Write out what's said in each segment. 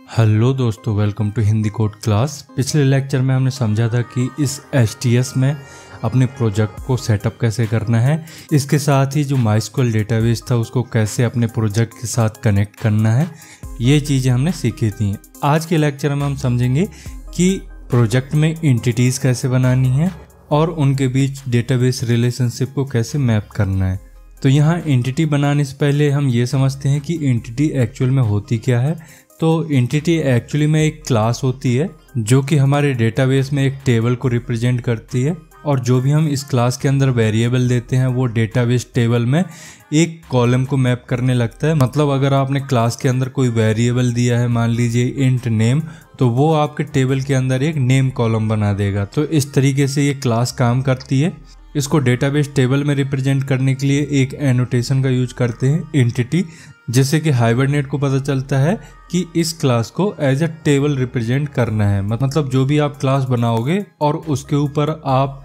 Hello दोस्तों, welcome to Hindi code class. पिछले lecture में हमने समझा था कि इस HTS में अपने प्रोजेक्ट को सेटअप कैसे करना है, इसके साथ ही जो MySQL डेटाबेस था उसको कैसे अपने प्रोजेक्ट के साथ कनेक्ट करना है, ये चीज़ें हमने सीखी थी। आज के लेक्चर में हम समझेंगे कि प्रोजेक्ट में एंटिटीज़ कैसे बनानी है और उनके बीच डेटाबेस रिलेशनशिप को कैसे मैप करना है। तो यहाँ एंटिटी बनाने से पहले हम ये समझते हैं कि एंटिटी एक्चुअल में होती क्या है। तो एंटिटी एक्चुअली में एक क्लास होती है जो कि हमारे डेटाबेस में एक टेबल को रिप्रेजेंट करती है, और जो भी हम इस क्लास के अंदर वेरिएबल देते हैं वो डेटाबेस टेबल में एक कॉलम को मैप करने लगता है। मतलब अगर आपने क्लास के अंदर कोई वेरिएबल दिया है, मान लीजिए इंट नेम, तो वो आपके टेबल के अंदर एक नेम कॉलम बना देगा। तो इस तरीके से ये क्लास काम करती है। इसको डेटाबेस टेबल में रिप्रेजेंट करने के लिए एक एनोटेशन का यूज करते हैं, एंटिटी, जिससे कि हाइबरनेट को पता चलता है कि इस क्लास को एज अ टेबल रिप्रेजेंट करना है। मतलब जो भी आप क्लास बनाओगे और उसके ऊपर आप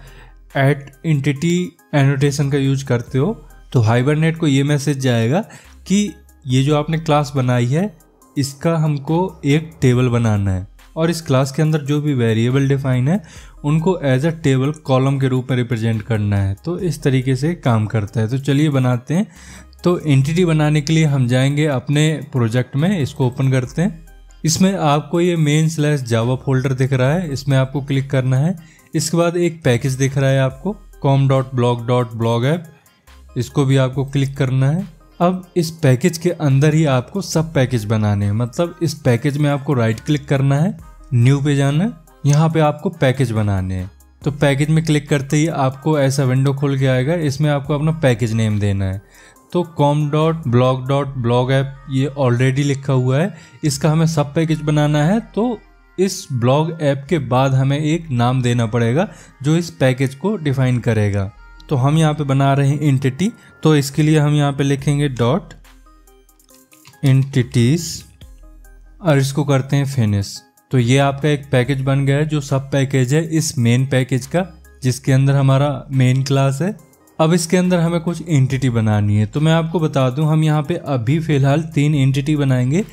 एट एंटिटी एनोटेशन का यूज करते हो, तो हाइबरनेट को ये मैसेज जाएगा कि ये जो आपने क्लास बनाई है इसका हमको एक टेबल बनाना है, और इस क्लास के अंदर जो भी वेरिएबल डिफाइन है उनको एज अ टेबल कॉलम के रूप में रिप्रेजेंट करना है। तो इस तरीके से काम करता है। तो चलिए बनाते हैं। तो एंटिटी बनाने के लिए हम जाएंगे अपने प्रोजेक्ट में, इसको ओपन करते हैं। इसमें आपको ये main/java फोल्डर दिख रहा है, इसमें आपको क्लिक करना है। इसके बाद एक पैकेज दिख रहा है आपको com.blog.blogapp, इसको भी आपको क्लिक करना है। अब इस पैकेज के अंदर ही आपको सब पैकेज बनाने हैं। मतलब इस पैकेज में आपको राइट क्लिक करना है, न्यू पे जाना है, यहाँ पे आपको पैकेज बनाने हैं। तो पैकेज में क्लिक करते ही आपको ऐसा विंडो खुल के आएगा, इसमें आपको अपना पैकेज नेम देना है। तो com.blog.blogapp ये ऑलरेडी लिखा हुआ है, इसका हमें सब पैकेज बनाना है। तो इस ब्लॉग ऐप के बाद हमें एक नाम देना पड़ेगा जो इस पैकेज को डिफाइन करेगा। तो हम यहाँ पे बना रहे हैं एंटिटी, तो इसके लिए हम यहाँ पे लिखेंगे डॉट एंटिटीज और इसको करते हैं फिनिश। तो ये आपका एक पैकेज बन गया है जो सब पैकेज है इस मेन पैकेज का, जिसके अंदर हमारा मेन क्लास है। अब इसके अंदर हमें कुछ एंटिटी बनानी है। तो मैं आपको बता दूं, हम यहाँ पे अभी फिलहाल 3 एंटिटी बनाएंगे।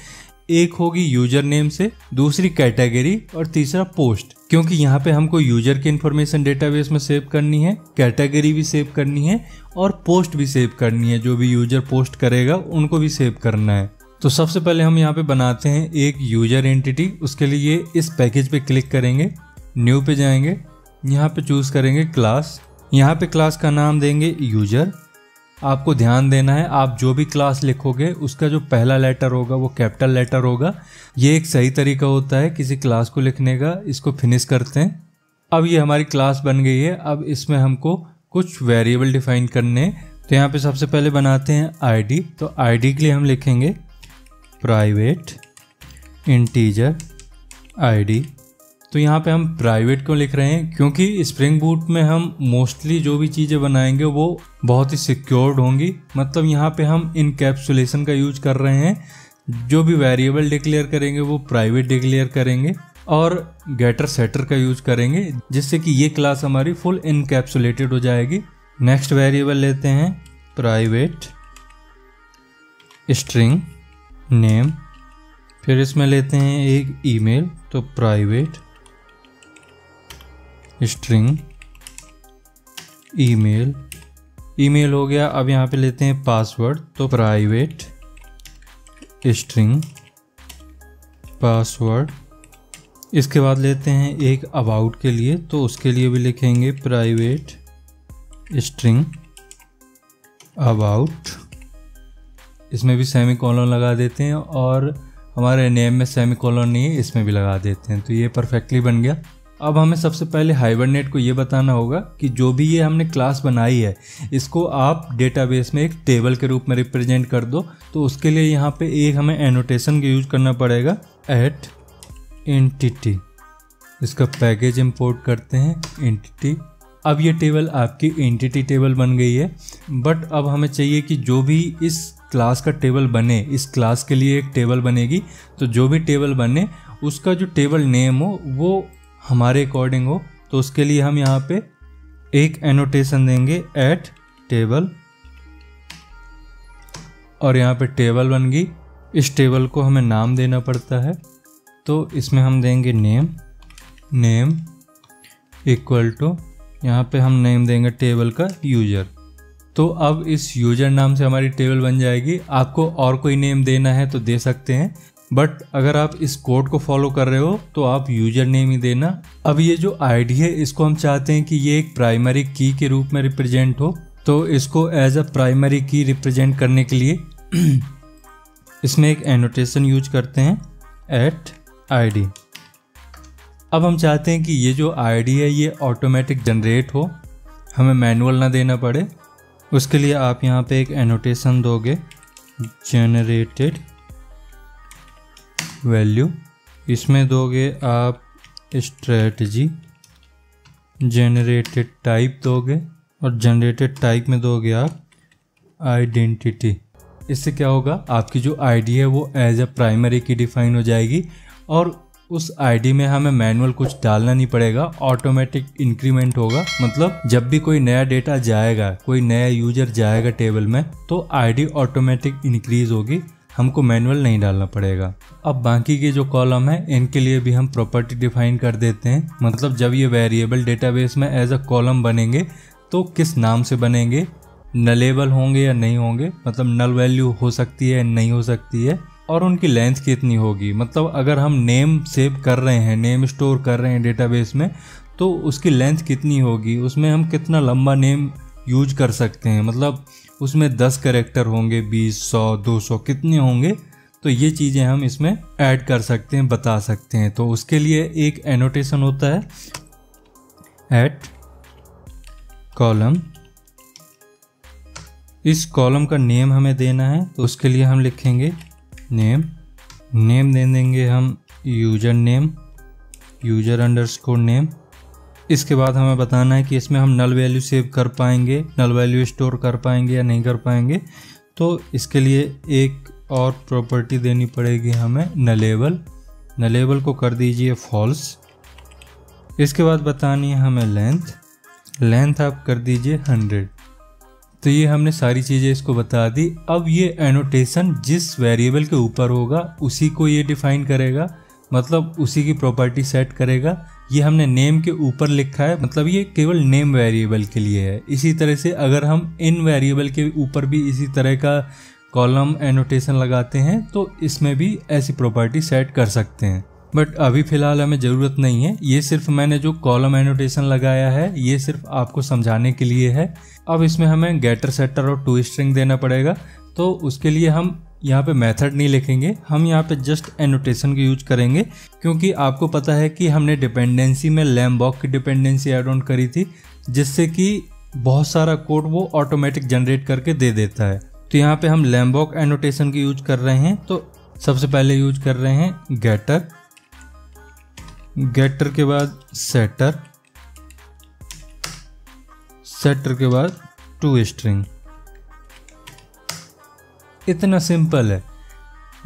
एक होगी यूजर नेम से, दूसरी कैटेगरी और तीसरा पोस्ट, क्योंकि यहाँ पे हमको यूजर की इन्फॉर्मेशन डेटाबेस में सेव करनी है, कैटेगरी भी सेव करनी है और पोस्ट भी सेव करनी है। जो भी यूजर पोस्ट करेगा उनको भी सेव करना है। तो सबसे पहले हम यहाँ पे बनाते हैं एक यूजर एंटिटी। उसके लिए इस पैकेज पे क्लिक करेंगे, न्यू पे जाएंगे, यहाँ पे चूज करेंगे क्लास। यहाँ पे क्लास का नाम देंगे यूजर। आपको ध्यान देना है, आप जो भी क्लास लिखोगे उसका जो पहला लेटर होगा वो कैपिटल लेटर होगा। ये एक सही तरीका होता है किसी क्लास को लिखने का। इसको फिनिश करते हैं। अब ये हमारी क्लास बन गई है। अब इसमें हमको कुछ वेरिएबल डिफाइन करने हैं। तो यहाँ पे सबसे पहले बनाते हैं आईडी। तो आईडी के लिए हम लिखेंगे प्राइवेट इंटीजर आईडी। तो यहाँ पे हम प्राइवेट क्यों लिख रहे हैं, क्योंकि स्प्रिंग बूट में हम मोस्टली जो भी चीज़ें बनाएंगे वो बहुत ही सिक्योर्ड होंगी। मतलब यहाँ पे हम इनकैप्सुलेशन का यूज कर रहे हैं। जो भी वेरिएबल डिक्लेयर करेंगे वो प्राइवेट डिक्लेयर करेंगे, और गेटर सेटर का यूज करेंगे, जिससे कि ये क्लास हमारी फुल इनकैप्सुलेटेड हो जाएगी। नेक्स्ट वेरिएबल लेते हैं प्राइवेट स्ट्रिंग नेम, फिर इसमें लेते हैं एक ईमेल। तो प्राइवेट स्ट्रिंग ईमेल, ईमेल हो गया। अब यहाँ पे लेते हैं पासवर्ड। तो प्राइवेट स्ट्रिंग पासवर्ड। इसके बाद लेते हैं एक अबाउट के लिए, तो उसके लिए भी लिखेंगे प्राइवेट स्ट्रिंग अबाउट। इसमें भी सेमीकोलन लगा देते हैं, और हमारे नेम में सेमीकोलन नहीं है, इसमें भी लगा देते हैं। तो ये परफेक्टली बन गया। अब हमें सबसे पहले हाइबरनेट को ये बताना होगा कि जो भी ये हमने क्लास बनाई है इसको आप डेटाबेस में एक टेबल के रूप में रिप्रेजेंट कर दो। तो उसके लिए यहाँ पे एक हमें एनोटेशन का यूज करना पड़ेगा, एट एंटिटी। इसका पैकेज इंपोर्ट करते हैं एंटिटी। अब ये टेबल आपकी एंटिटी टेबल बन गई है। बट अब हमें चाहिए कि जो भी इस क्लास का टेबल बने, इस क्लास के लिए एक टेबल बनेगी। तो जो भी टेबल बने उसका जो टेबल नेम हो वो हमारे अकॉर्डिंग हो। तो उसके लिए हम यहाँ पे एक एनोटेशन देंगे, एट टेबल, और यहाँ पे टेबल बन गई। इस टेबल को हमें नाम देना पड़ता है तो इसमें हम देंगे नेम इक्वल टू, यहाँ पे हम नेम देंगे टेबल का यूजर। तो अब इस यूजर नाम से हमारी टेबल बन जाएगी। आपको और कोई नेम देना है तो दे सकते हैं, बट अगर आप इस कोड को फॉलो कर रहे हो तो आप यूजर नेम ही देना। अब ये जो आईडी है इसको हम चाहते हैं कि ये एक प्राइमरी की के रूप में रिप्रेजेंट हो, तो इसको एज अ प्राइमरी की रिप्रेजेंट करने के लिए इसमें एक एनोटेशन यूज करते हैं @id। अब हम चाहते हैं कि ये जो आईडी है ये ऑटोमेटिक जनरेट हो, हमें मैनुअल ना देना पड़े। उसके लिए आप यहाँ पे एक एनोटेशन दोगे जनरेटेड वैल्यू, इसमें दोगे आप स्ट्रेटजी, जनरेटेड टाइप दोगे और जनरेटेड टाइप में दोगे आप आइडेंटिटी। इससे क्या होगा, आपकी जो आईडी है वो एज अ प्राइमरी की डिफाइन हो जाएगी और उस आईडी में हमें मैनुअल कुछ डालना नहीं पड़ेगा, ऑटोमेटिक इंक्रीमेंट होगा। मतलब जब भी कोई नया डेटा जाएगा, कोई नया यूजर जाएगा टेबल में, तो आईडी ऑटोमेटिक इंक्रीज होगी, हमको मैनुअल नहीं डालना पड़ेगा। अब बाकी के जो कॉलम है इनके लिए भी हम प्रॉपर्टी डिफाइन कर देते हैं। मतलब जब ये वेरिएबल डेटाबेस में एज अ कॉलम बनेंगे तो किस नाम से बनेंगे, नलेबल होंगे या नहीं होंगे, मतलब नल वैल्यू हो सकती है नहीं हो सकती है, और उनकी लेंथ कितनी होगी। मतलब अगर हम नेम सेव कर रहे हैं, नेम स्टोर कर रहे हैं डेटाबेस में, तो उसकी लेंथ कितनी होगी, उसमें हम कितना लंबा नेम यूज कर सकते हैं। मतलब उसमें 10 कैरेक्टर होंगे, 20, 100, 200 कितने होंगे, तो ये चीज़ें हम इसमें ऐड कर सकते हैं, बता सकते हैं। तो उसके लिए एक एनोटेशन होता है @कॉलम। इस कॉलम का नेम हमें देना है, तो उसके लिए हम लिखेंगे नेम दे देंगे हम यूजर अंडरस्कोर नेम। इसके बाद हमें बताना है कि इसमें हम नल वैल्यू सेव कर पाएंगे, नल वैल्यू स्टोर कर पाएंगे या नहीं कर पाएंगे। तो इसके लिए एक और प्रॉपर्टी देनी पड़ेगी हमें, नलेबल को कर दीजिए फॉल्स। इसके बाद बतानी है हमें लेंथ आप कर दीजिए 100। तो ये हमने सारी चीज़ें इसको बता दी। अब ये एनोटेशन जिस वेरिएबल के ऊपर होगा उसी को ये डिफाइन करेगा, मतलब उसी की प्रॉपर्टी सेट करेगा। ये हमने नेम के ऊपर लिखा है, मतलब ये केवल नेम वेरिएबल के लिए है। इसी तरह से अगर हम इन वेरिएबल के ऊपर भी इसी तरह का कॉलम एनोटेशन लगाते हैं तो इसमें भी ऐसी प्रॉपर्टी सेट कर सकते हैं, बट अभी फ़िलहाल हमें ज़रूरत नहीं है। ये सिर्फ मैंने जो कॉलम एनोटेशन लगाया है ये सिर्फ आपको समझाने के लिए है। अब इसमें हमें गेटर, सेटर और टू स्ट्रिंग देना पड़ेगा। तो उसके लिए हम यहाँ पे मेथड नहीं लिखेंगे, हम यहाँ पे जस्ट एनोटेशन का यूज करेंगे, क्योंकि आपको पता है कि हमने डिपेंडेंसी में लैम्बॉक की डिपेंडेंसी ऐड ऑन करी थी, जिससे कि बहुत सारा कोड वो ऑटोमेटिक जनरेट करके दे देता है। तो यहाँ पे हम लैम्बॉक एनोटेशन की यूज कर रहे हैं। तो सबसे पहले यूज कर रहे हैं गेटर के बाद सेटर के बाद टू स्ट्रिंग। इतना सिंपल है।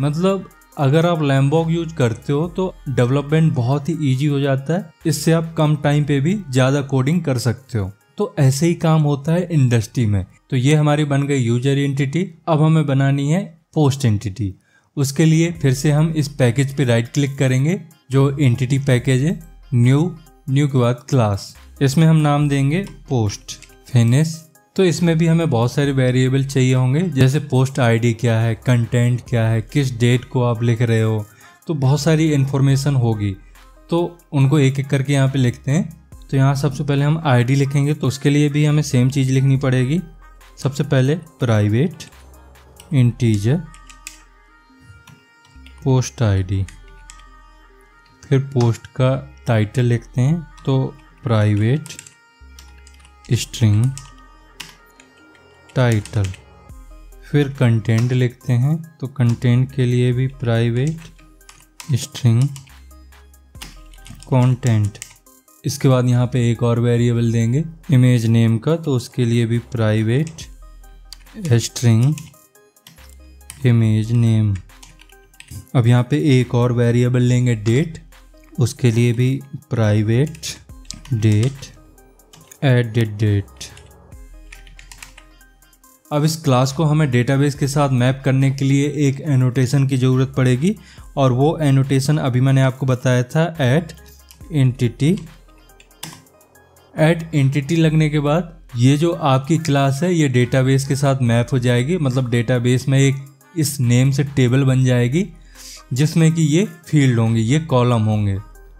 मतलब अगर आप लैम्बॉक यूज करते हो तो डेवलपमेंट बहुत ही इजी हो जाता है, इससे आप कम टाइम पे भी ज़्यादा कोडिंग कर सकते हो। तो ऐसे ही काम होता है इंडस्ट्री में। तो ये हमारी बन गई यूजर एंटिटी। अब हमें बनानी है पोस्ट एंटिटी। उसके लिए फिर से हम इस पैकेज पे राइट क्लिक करेंगे जो एंटिटी पैकेज है, न्यू के बाद क्लास। इसमें हम नाम देंगे पोस्ट फिनिश। तो इसमें भी हमें बहुत सारे वेरिएबल चाहिए होंगे, जैसे पोस्ट आईडी क्या है, कंटेंट क्या है, किस डेट को आप लिख रहे हो, तो बहुत सारी इन्फॉर्मेशन होगी। तो उनको एक एक करके यहाँ पे लिखते हैं। तो यहाँ सबसे पहले हम आईडी लिखेंगे, तो उसके लिए भी हमें सेम चीज़ लिखनी पड़ेगी। सबसे पहले प्राइवेट इंटीजर पोस्ट आईडी, फिर पोस्ट का टाइटल लिखते हैं, तो प्राइवेट स्ट्रिंग टाइटल। फिर कंटेंट लिखते हैं, तो कंटेंट के लिए भी प्राइवेट स्ट्रिंग कंटेंट। इसके बाद यहाँ पे एक और वेरिएबल देंगे इमेज नेम का, तो उसके लिए भी प्राइवेट स्ट्रिंग इमेज नेम। अब यहाँ पे एक और वेरिएबल लेंगे डेट, उसके लिए भी प्राइवेट डेट एडेड डेट। अब इस क्लास को हमें डेटाबेस के साथ मैप करने के लिए एक एनोटेशन की ज़रूरत पड़ेगी, और वो एनोटेशन अभी मैंने आपको बताया था एट एंटिटी लगने के बाद ये जो आपकी क्लास है ये डेटाबेस के साथ मैप हो जाएगी, मतलब डेटाबेस में एक इस नेम से टेबल बन जाएगी जिसमें कि ये फील्ड होंगे, ये कॉलम होंगे।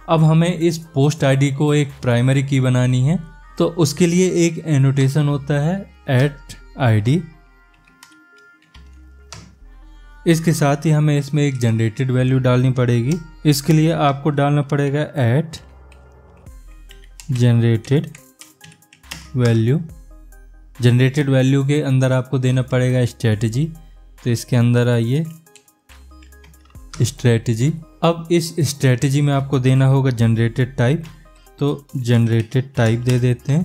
अब हमें इस पोस्ट आईडी को एक प्राइमरी की बनानी है, तो उसके लिए एक एनोटेशन होता है एट आईडी। इसके साथ ही हमें इसमें एक जनरेटेड वैल्यू डालनी पड़ेगी। इसके लिए आपको डालना पड़ेगा at generated value. Generated value के अंदर आपको देना पड़ेगा स्ट्रेटजी, तो इसके अंदर आइए स्ट्रेटजी। अब इस स्ट्रेटजी में आपको देना होगा जनरेटेड टाइप, तो जनरेटेड टाइप दे देते हैं।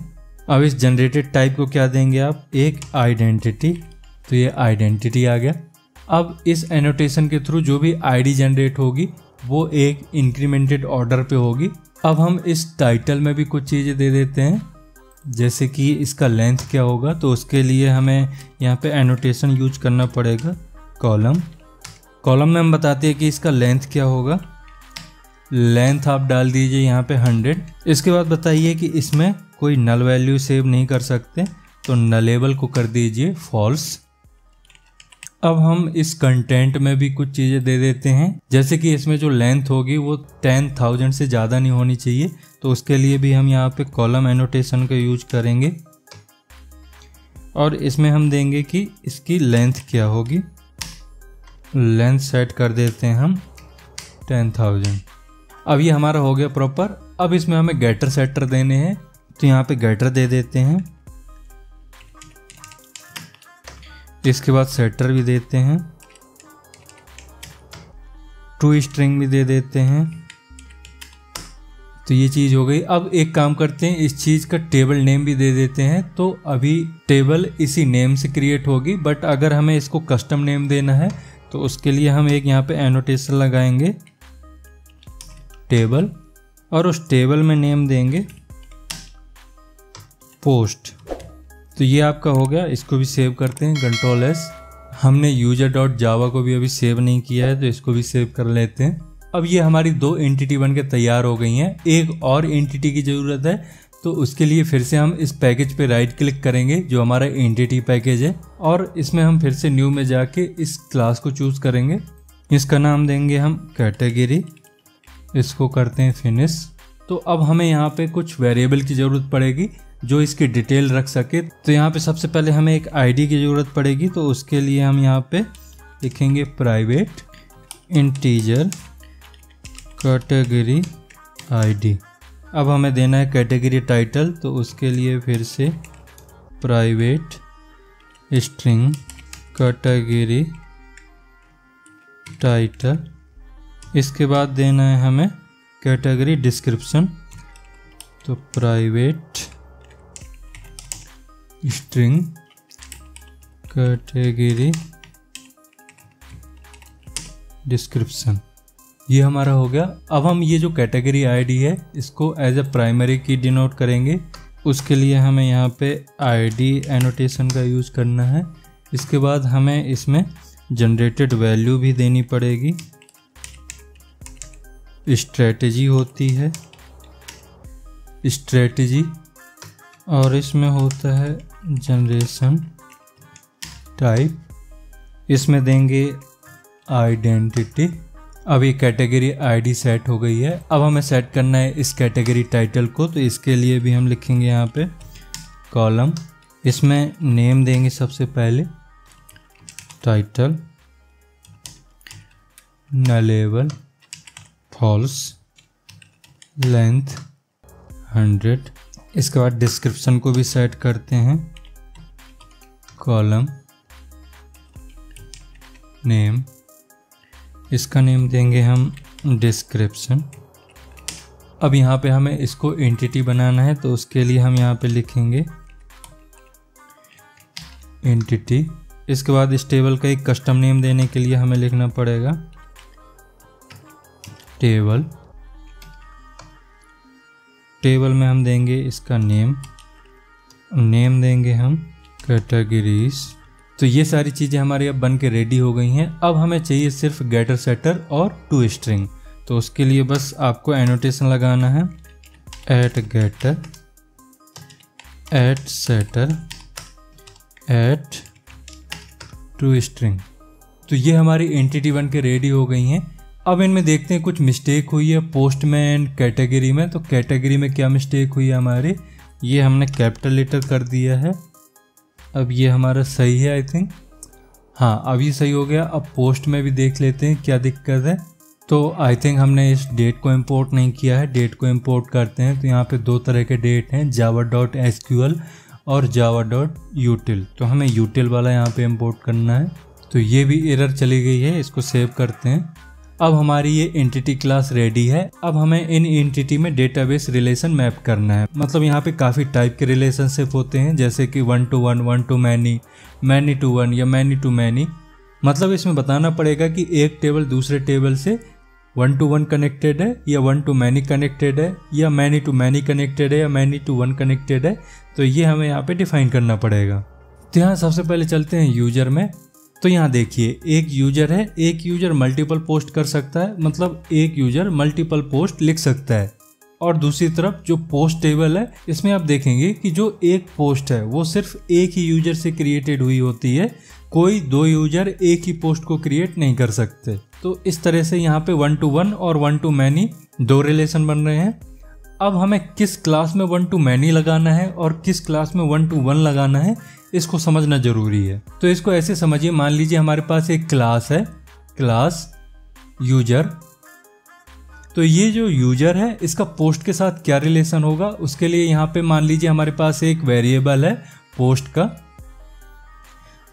अब इस जनरेटेड टाइप को क्या देंगे आप, एक आइडेंटिटी, तो ये आइडेंटिटी आ गया। अब इस एनोटेशन के थ्रू जो भी आईडी जनरेट होगी वो एक इंक्रीमेंटेड ऑर्डर पे होगी। अब हम इस टाइटल में भी कुछ चीज़ें दे देते हैं, जैसे कि इसका लेंथ क्या होगा, तो उसके लिए हमें यहाँ पे एनोटेशन यूज करना पड़ेगा कॉलम में हम बताते हैं कि इसका लेंथ क्या होगा। लेंथ आप डाल दीजिए यहाँ पे 100। इसके बाद बताइए कि इसमें कोई नल वैल्यू सेव नहीं कर सकते, तो नलेबल को कर दीजिए फॉल्स। अब हम इस कंटेंट में भी कुछ चीज़ें दे देते हैं, जैसे कि इसमें जो लेंथ होगी वो 10,000 से ज़्यादा नहीं होनी चाहिए, तो उसके लिए भी हम यहाँ पे कॉलम एनोटेशन का यूज करेंगे। और इसमें हम देंगे कि इसकी लेंथ क्या होगी, लेंथ सेट कर देते हैं हम 10,000। अब ये हमारा हो गया प्रॉपर। अब इसमें हमें गेटर सेटर देने हैं, तो यहाँ पे गेटर दे देते हैं। इसके बाद सेटर भी देते हैं, टू स्ट्रिंग भी दे देते हैं। तो ये चीज़ हो गई। अब एक काम करते हैं, इस चीज़ का टेबल नेम भी दे देते हैं, तो अभी टेबल इसी नेम से क्रिएट होगी। बट अगर हमें इसको कस्टम नेम देना है तो उसके लिए हम एक यहाँ पे एनोटेशन लगाएंगे टेबल, और उस टेबल में नेम देंगे पोस्ट। तो ये आपका हो गया। इसको भी सेव करते हैं, Ctrl+S। हमने user.java को भी अभी सेव नहीं किया है, तो इसको भी सेव कर लेते हैं। अब ये हमारी 2 एंटिटी बन के तैयार हो गई हैं। एक और एंटिटी की ज़रूरत है, तो उसके लिए फिर से हम इस पैकेज पे राइट क्लिक करेंगे जो हमारा एंटिटी पैकेज है, और इसमें हम फिर से न्यू में जाके इस क्लास को चूज़ करेंगे। इसका नाम देंगे हम कैटेगरी, इसको करते हैं फिनिश। तो अब हमें यहाँ पे कुछ वेरिएबल की ज़रूरत पड़ेगी जो इसकी डिटेल रख सके। तो यहाँ पे सबसे पहले हमें एक आईडी की ज़रूरत पड़ेगी, तो उसके लिए हम यहाँ पे लिखेंगे प्राइवेट इंटीजर कैटेगरी आईडी। अब हमें देना है कैटेगरी टाइटल, तो उसके लिए फिर से प्राइवेट स्ट्रिंग कैटेगरी टाइटल। इसके बाद देना है हमें कैटेगरी डिस्क्रिप्शन, तो प्राइवेट स्ट्रिंग कैटेगरी डिस्क्रिप्शन। ये हमारा हो गया। अब हम ये जो कैटेगरी आईडी है इसको एज ए प्राइमरी की डिनोट करेंगे। उसके लिए हमें यहाँ पे आईडी एनोटेशन का यूज करना है। इसके बाद हमें इसमें जनरेटेड वैल्यू भी देनी पड़ेगी। स्ट्रेटजी होती है स्ट्रेटजी, और इसमें होता है जनरेशन टाइप। इसमें देंगे आइडेंटिटी। अब ये कैटेगरी आईडी सेट हो गई है। अब हमें सेट करना है इस कैटेगरी टाइटल को, तो इसके लिए भी हम लिखेंगे यहाँ पे कॉलम। इसमें नेम देंगे सबसे पहले टाइटल, नलेबल फॉल्स, लेंथ 100। इसके बाद डिस्क्रिप्शन को भी सेट करते हैं, कॉलम नेम। इसका नेम देंगे हम डिस्क्रिप्शन। अब यहाँ पे हमें इसको एंटिटी बनाना है, तो उसके लिए हम यहाँ पे लिखेंगे एंटिटी। इसके बाद इस टेबल का एक कस्टम नेम देने के लिए हमें लिखना पड़ेगा टेबल। टेबल में हम देंगे इसका नेम देंगे हम कैटेगरीज। तो ये सारी चीज़ें हमारी अब बन के रेडी हो गई हैं। अब हमें चाहिए सिर्फ गेटर सेटर और टू स्ट्रिंग। तो उसके लिए बस आपको एनोटेशन लगाना है, at getter at setter at to string. तो ये हमारी एंटिटी बन के रेडी हो गई हैं। अब इनमें देखते हैं कुछ मिस्टेक हुई है पोस्ट में एंड कैटेगरी में। तो कैटेगरी में क्या मिस्टेक हुई है हमारी, ये हमने कैपिटल लेटर कर दिया है। अब ये हमारा सही है आई थिंक, हाँ अब ये सही हो गया। अब पोस्ट में भी देख लेते हैं क्या दिक्कत है। तो आई थिंक हमने इस डेट को इंपोर्ट नहीं किया है। डेट को इंपोर्ट करते हैं तो यहाँ पे दो तरह के डेट हैं, java.sql और java.util। तो हमें util वाला यहाँ पे इंपोर्ट करना है। तो ये भी एरर चली गई है, इसको सेव करते हैं। अब हमारी ये एंटिटी क्लास रेडी है। अब हमें इन एंटिटी में डेटाबेस रिलेशन मैप करना है। मतलब यहाँ पे काफ़ी टाइप के रिलेशनशिप होते हैं, जैसे कि 1 to 1, 1 to many, many to 1 या many to many। मतलब इसमें बताना पड़ेगा कि एक टेबल दूसरे टेबल से 1 to 1 कनेक्टेड है या 1 to many कनेक्टेड है या many to many कनेक्टेड है या many to 1 कनेक्टेड है। तो ये हमें यहाँ पे डिफाइन करना पड़ेगा। तो यहाँ सबसे पहले चलते हैं यूजर में। तो यहाँ देखिए एक यूजर है, एक यूजर मल्टीपल पोस्ट कर सकता है, मतलब एक यूजर मल्टीपल पोस्ट लिख सकता है। और दूसरी तरफ जो पोस्ट टेबल है, इसमें आप देखेंगे कि जो एक पोस्ट है वो सिर्फ एक ही यूजर से क्रिएटेड हुई होती है, कोई दो यूजर एक ही पोस्ट को क्रिएट नहीं कर सकते। तो इस तरह से यहाँ पे 1 to 1 और 1 to many दो रिलेशन बन रहे हैं। अब हमें किस क्लास में 1 to many लगाना है और किस क्लास में 1 to 1 लगाना है, इसको समझना जरूरी है। तो इसको ऐसे समझिए, मान लीजिए हमारे पास एक क्लास है, क्लास यूजर। तो ये जो यूजर है इसका पोस्ट के साथ क्या रिलेशन होगा, उसके लिए यहाँ पे मान लीजिए हमारे पास एक वेरिएबल है पोस्ट का।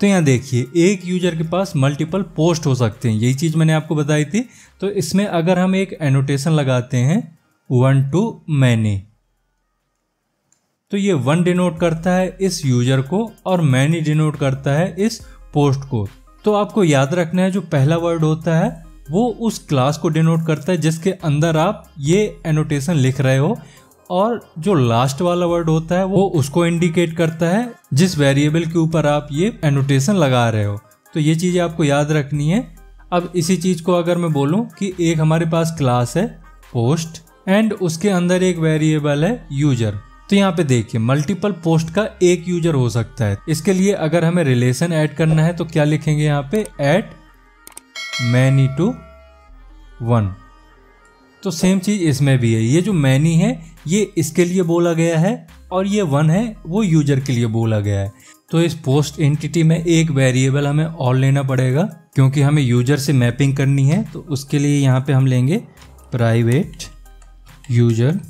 तो यहाँ देखिए एक यूजर के पास मल्टीपल पोस्ट हो सकते हैं, यही चीज मैंने आपको बताई थी। तो इसमें अगर हम एक एनोटेशन लगाते हैं 1 to many, तो ये 1 डिनोट करता है इस यूजर को और many डिनोट करता है इस पोस्ट को। तो आपको याद रखना है जो पहला वर्ड होता है वो उस क्लास को डिनोट करता है जिसके अंदर आप ये एनोटेशन लिख रहे हो, और जो लास्ट वाला वर्ड होता है वो उसको इंडिकेट करता है जिस वेरिएबल के ऊपर आप ये एनोटेशन लगा रहे हो। तो ये चीज़ें आपको याद रखनी है। अब इसी चीज़ को अगर मैं बोलूँ कि एक हमारे पास क्लास है पोस्ट एंड उसके अंदर एक वेरिएबल है यूजर, तो यहाँ पे देखिए मल्टीपल पोस्ट का एक यूजर हो सकता है। इसके लिए अगर हमें रिलेशन ऐड करना है तो क्या लिखेंगे यहाँ पे, ऐड many to 1। तो सेम चीज इसमें भी है, ये जो many है ये इसके लिए बोला गया है और ये 1 है वो यूजर के लिए बोला गया है। तो इस पोस्ट एंटिटी में एक वेरिएबल हमें और लेना पड़ेगा क्योंकि हमें यूजर से मैपिंग करनी है। तो उसके लिए यहाँ पे हम लेंगे प्राइवेट यूजर।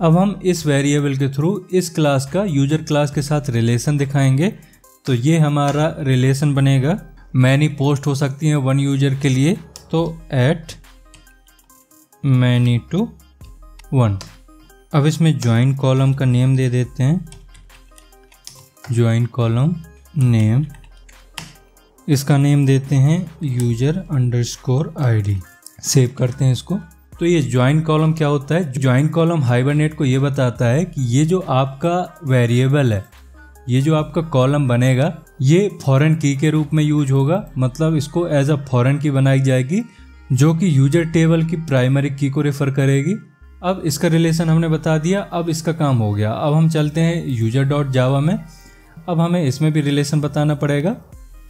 अब हम इस वेरिएबल के थ्रू इस क्लास का यूजर क्लास के साथ रिलेशन दिखाएंगे। तो ये हमारा रिलेशन बनेगा, मैनी पोस्ट हो सकती हैं 1 यूजर के लिए, तो एट many to 1। अब इसमें ज्वाइन कॉलम का नेम दे देते हैं, ज्वाइन कॉलम नेम, इसका नेम देते हैं यूजर अंडरस्कोर ID। सेव करते हैं इसको। तो ये ज्वाइन कॉलम क्या होता है, ज्वाइन कॉलम हाइबरनेट को ये बताता है कि ये जो आपका वेरिएबल है, ये जो आपका कॉलम बनेगा ये फॉरेन की के रूप में यूज होगा। मतलब इसको एज अ फॉरेन की बनाई जाएगी जो कि यूजर टेबल की प्राइमरी की को रेफर करेगी। अब इसका रिलेशन हमने बता दिया, अब इसका काम हो गया। अब हम चलते हैं user.java में। अब हमें इसमें भी रिलेशन बताना पड़ेगा।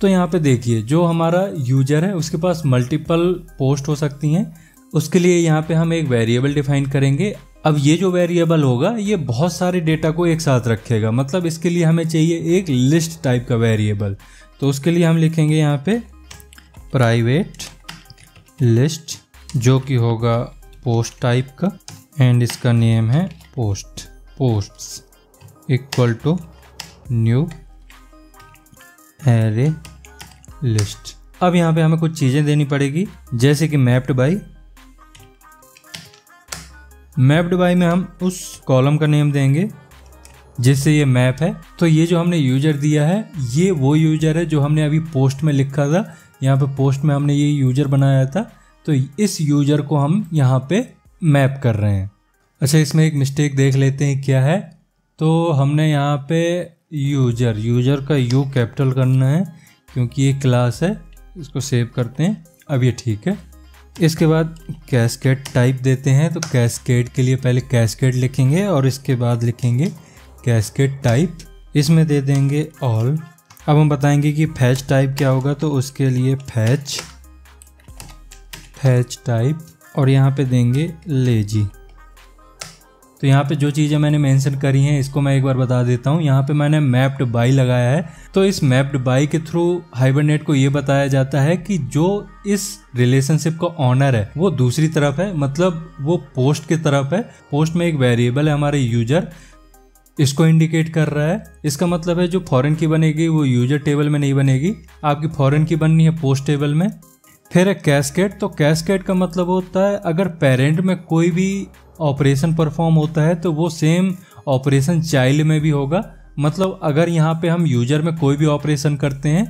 तो यहाँ पे देखिए जो हमारा यूजर है उसके पास मल्टीपल पोस्ट हो सकती हैं, उसके लिए यहाँ पे हम एक वेरिएबल डिफाइन करेंगे। अब ये जो वेरिएबल होगा ये बहुत सारे डेटा को एक साथ रखेगा, मतलब इसके लिए हमें चाहिए एक लिस्ट टाइप का वेरिएबल। तो उसके लिए हम लिखेंगे यहाँ पे प्राइवेट लिस्ट जो कि होगा पोस्ट टाइप का एंड इसका नेम है posts equal to new array list. अब यहाँ पे हमें कुछ चीज़ें देनी पड़ेगी जैसे कि मैप्ड बाय में हम उस कॉलम का नेम देंगे जिससे ये मैप है। तो ये जो हमने यूजर दिया है ये वो यूजर है जो हमने अभी पोस्ट में लिखा था, यहाँ पे पोस्ट में हमने ये यूजर बनाया था। तो इस यूजर को हम यहाँ पे मैप कर रहे हैं। अच्छा इसमें एक मिस्टेक देख लेते हैं क्या है। तो हमने यहाँ पे यूजर, यूजर का यू कैपिटल करना है क्योंकि ये क्लास है। इसको सेव करते हैं, अब ये ठीक है। इसके बाद कैस्केड टाइप देते हैं, तो कैस्केड के लिए पहले कैस्केड लिखेंगे और इसके बाद लिखेंगे कैस्केड टाइप, इसमें दे देंगे ऑल। अब हम बताएंगे कि फैच टाइप क्या होगा, तो उसके लिए फैच टाइप और यहाँ पे देंगे लेजी। तो यहाँ पे जो चीज़ें मैंने मेंशन करी हैं इसको मैं एक बार बता देता हूँ। यहाँ पे मैंने मैप्ड बाय लगाया है, तो इस मैप्ड बाय के थ्रू हाइबरनेट को ये बताया जाता है कि जो इस रिलेशनशिप का ऑनर है वो दूसरी तरफ है, मतलब वो पोस्ट की तरफ है। पोस्ट में एक वेरिएबल है हमारे यूजर, इसको इंडिकेट कर रहा है। इसका मतलब है जो फॉरेन की बनेगी वो यूजर टेबल में नहीं बनेगी, आपकी फॉरेन की बननी है पोस्ट टेबल में। फिर है कैस्केड, तो कैस्केड का मतलब होता है अगर पेरेंट में कोई भी ऑपरेशन परफॉर्म होता है तो वो सेम ऑपरेशन चाइल्ड में भी होगा। मतलब अगर यहाँ पे हम यूजर में कोई भी ऑपरेशन करते हैं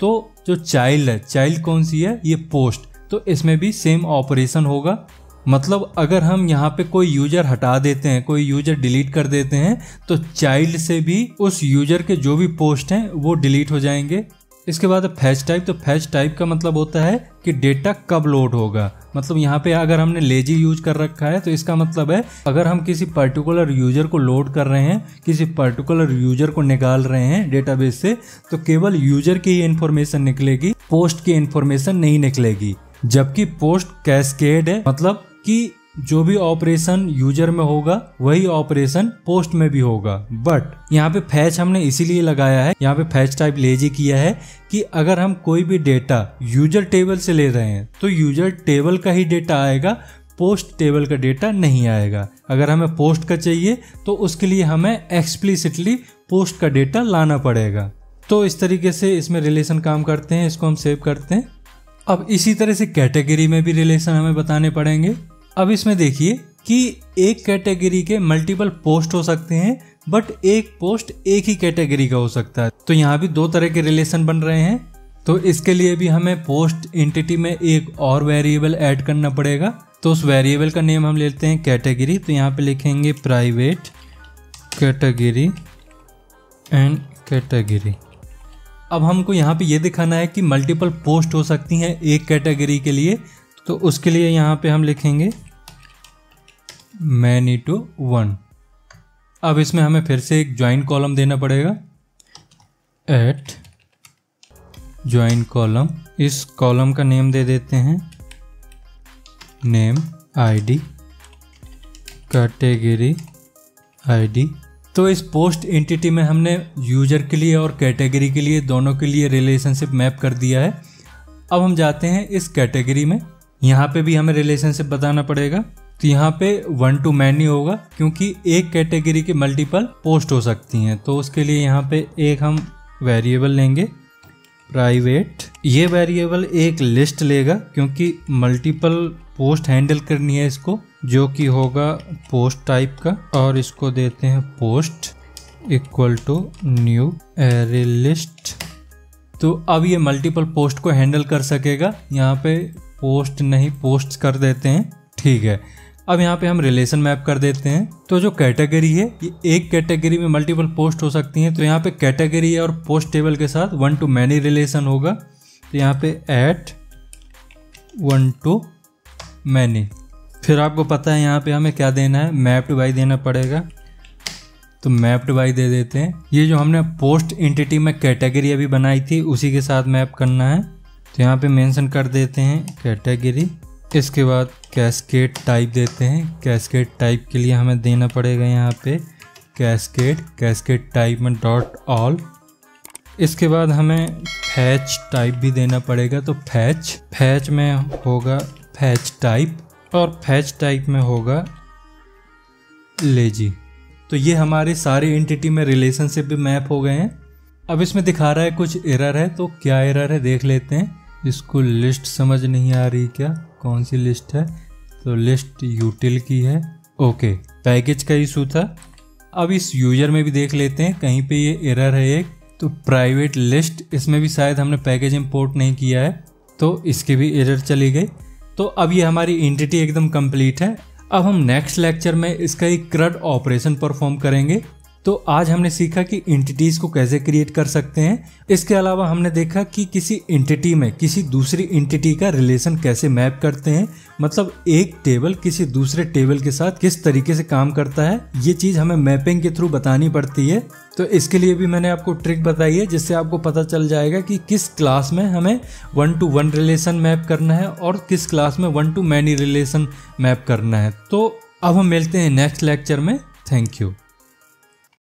तो जो चाइल्ड है, चाइल्ड कौन सी है, ये पोस्ट, तो इसमें भी सेम ऑपरेशन होगा। मतलब अगर हम यहाँ पे कोई यूजर हटा देते हैं, कोई यूजर डिलीट कर देते हैं, तो चाइल्ड से भी उस यूजर के जो भी पोस्ट हैं वो डिलीट हो जाएंगे। इसके बाद फैच टाइप, तो फैच टाइप का मतलब होता है कि डेटा कब लोड होगा। मतलब यहाँ पे अगर हमने लेजी यूज कर रखा है तो इसका मतलब है अगर हम किसी पर्टिकुलर यूजर को लोड कर रहे हैं, किसी पर्टिकुलर यूजर को निकाल रहे हैं डेटाबेस से, तो केवल यूजर की ही इन्फॉर्मेशन निकलेगी, पोस्ट की इन्फॉर्मेशन नहीं निकलेगी। जबकि पोस्ट कैस्केड है, मतलब कि जो भी ऑपरेशन यूजर में होगा वही ऑपरेशन पोस्ट में भी होगा। बट यहाँ पे फैच हमने इसीलिए लगाया है, यहाँ पे फैच टाइप लेजी किया है कि अगर हम कोई भी डेटा यूजर टेबल से ले रहे हैं तो यूजर टेबल का ही डेटा आएगा, पोस्ट टेबल का डेटा नहीं आएगा। अगर हमें पोस्ट का चाहिए तो उसके लिए हमें एक्सप्लिसिटली पोस्ट का डेटा लाना पड़ेगा। तो इस तरीके से इसमें रिलेशन काम करते हैं। इसको हम सेव करते हैं। अब इसी तरह से कैटेगरी में भी रिलेशन हमें बताने पड़ेंगे। अब इसमें देखिए कि एक कैटेगरी के मल्टीपल पोस्ट हो सकते हैं, बट एक पोस्ट एक ही कैटेगरी का हो सकता है। तो यहाँ भी दो तरह के रिलेशन बन रहे हैं। तो इसके लिए भी हमें पोस्ट एंटिटी में एक और वेरिएबल ऐड करना पड़ेगा। तो उस वेरिएबल का नेम हम लेते हैं कैटेगरी। तो यहाँ पे लिखेंगे प्राइवेट कैटेगरी एंड कैटेगरी। अब हमको यहाँ पे ये दिखाना है कि मल्टीपल पोस्ट हो सकती हैं एक कैटेगरी के लिए। तो उसके लिए यहाँ पे हम लिखेंगे many to 1। अब इसमें हमें फिर से एक ज्वाइन कॉलम देना पड़ेगा, एट ज्वाइन कॉलम। इस कॉलम का नेम दे देते हैं नेम आईडी कैटेगरी आईडी। तो इस पोस्ट एंटिटी में हमने यूजर के लिए और कैटेगरी के लिए दोनों के लिए रिलेशनशिप मैप कर दिया है। अब हम जाते हैं इस कैटेगरी में, यहाँ पे भी हमें रिलेशनशिप बताना पड़ेगा। तो यहाँ पे 1 to many होगा क्योंकि एक कैटेगरी के मल्टीपल पोस्ट हो सकती हैं। तो उसके लिए यहाँ पे एक हम वेरिएबल लेंगे प्राइवेट। ये वेरिएबल एक लिस्ट लेगा क्योंकि मल्टीपल पोस्ट हैंडल करनी है इसको, जो कि होगा पोस्ट टाइप का। और इसको देते हैं post equal to new array list. तो अब ये मल्टीपल पोस्ट को हैंडल कर सकेगा। यहाँ पे पोस्ट नहीं पोस्ट कर देते हैं, ठीक है। अब यहाँ पे हम रिलेशन मैप कर देते हैं। तो जो कैटेगरी है ये एक कैटेगरी में मल्टीपल पोस्ट हो सकती हैं। तो यहाँ पे कैटेगरी और पोस्ट टेबल के साथ 1 to many रिलेशन होगा। तो यहाँ पे एट 1 to many। फिर आपको पता है यहाँ पे हमें क्या देना है, मैप्ड बाय देना पड़ेगा। तो मैप्ड बाय दे देते हैं। ये जो हमने पोस्ट एंटिटी में कैटेगरी अभी बनाई थी उसी के साथ मैप करना है। तो यहाँ पे मेंशन कर देते हैं कैटेगरी। इसके बाद कैस्केड टाइप देते हैं। कैस्केड टाइप के लिए हमें देना पड़ेगा यहाँ पे कैस्केड टाइप में डॉट ऑल। इसके बाद हमें फैच टाइप भी देना पड़ेगा। तो फैच में होगा फैच टाइप और फैच टाइप में होगा लेजी। तो ये हमारे सारे एंटिटी में रिलेशनशिप भी मैप हो गए हैं। अब इसमें दिखा रहा है कुछ एरर है, तो क्या एरर है देख लेते हैं। इसको लिस्ट समझ नहीं आ रही क्या, कौन सी लिस्ट है? तो लिस्ट यूटिल की है। ओके, पैकेज का इशू था। अब इस यूजर में भी देख लेते हैं, कहीं पे ये एरर है एक। तो प्राइवेट लिस्ट, इसमें भी शायद हमने पैकेज इंपोर्ट नहीं किया है, तो इसकी भी एरर चली गई। तो अब ये हमारी एंटिटी एकदम कंप्लीट है। अब हम नेक्स्ट लेक्चर में इसका एक CRUD ऑपरेशन परफॉर्म करेंगे। तो आज हमने सीखा कि एंटिटीज को कैसे क्रिएट कर सकते हैं। इसके अलावा हमने देखा कि किसी एंटिटी में किसी दूसरी एंटिटी का रिलेशन कैसे मैप करते हैं, मतलब एक टेबल किसी दूसरे टेबल के साथ किस तरीके से काम करता है, ये चीज हमें मैपिंग के थ्रू बतानी पड़ती है। तो इसके लिए भी मैंने आपको ट्रिक बताई है जिससे आपको पता चल जाएगा कि किस क्लास में हमें 1-to-1 रिलेशन मैप करना है और किस क्लास में 1-to-many रिलेशन मैप करना है। तो अब हम मिलते हैं नेक्स्ट लेक्चर में। Thank you.